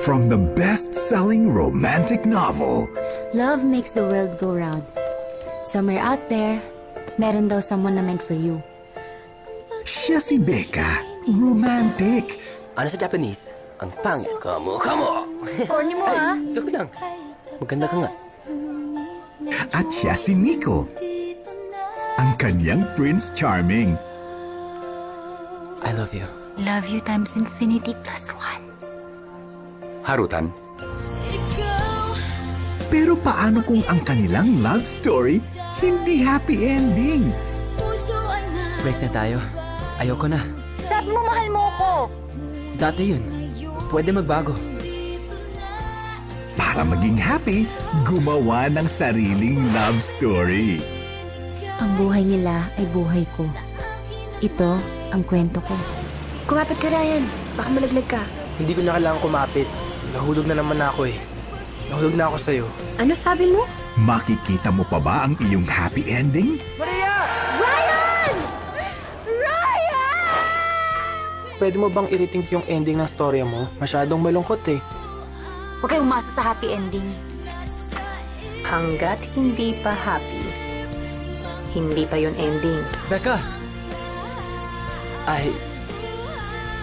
From the best-selling romantic novel, Love makes the world go round. Somewhere out there, meron daw someone na meant for you. siya si Becca, romantic. Ano sa Japanese? Ang pangit. Kamo. Corny mo, ha? Joke lang. Maganda ka nga. At siya si Nico, ang kanyang Prince Charming. I love you. Love you times infinity plus one. Harutan. Pero paano kung ang kanilang love story hindi happy ending? Break na tayo. Ayoko na. Sabi mo mahal mo ako. Dati yun. Pwede magbago. Para maging happy, gumawa ng sariling love story. Ang buhay nila ay buhay ko. Ito ang kwento ko. Kumapit ka, Ryan. Baka malaglag ka. Hindi ko na kailangan kumapit. Nahulog na naman ako eh. Nahulog na ako sa'yo. Ano sabi mo? Makikita mo pa ba ang iyong happy ending? Pwede mo bang i-rethink yung ending ng storya mo? Masyadong malungkot eh. Huwag kayong umasa sa happy ending. Hanggat hindi pa happy, hindi pa yun ending. Becca! I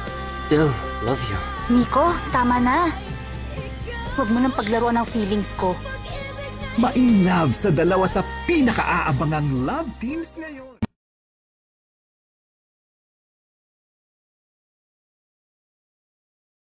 still love you. Nico, tama na. Huwag mo nang paglaruan ng feelings ko. Ma-in love sa dalawa sa pinaka-aabangang love teams ngayon.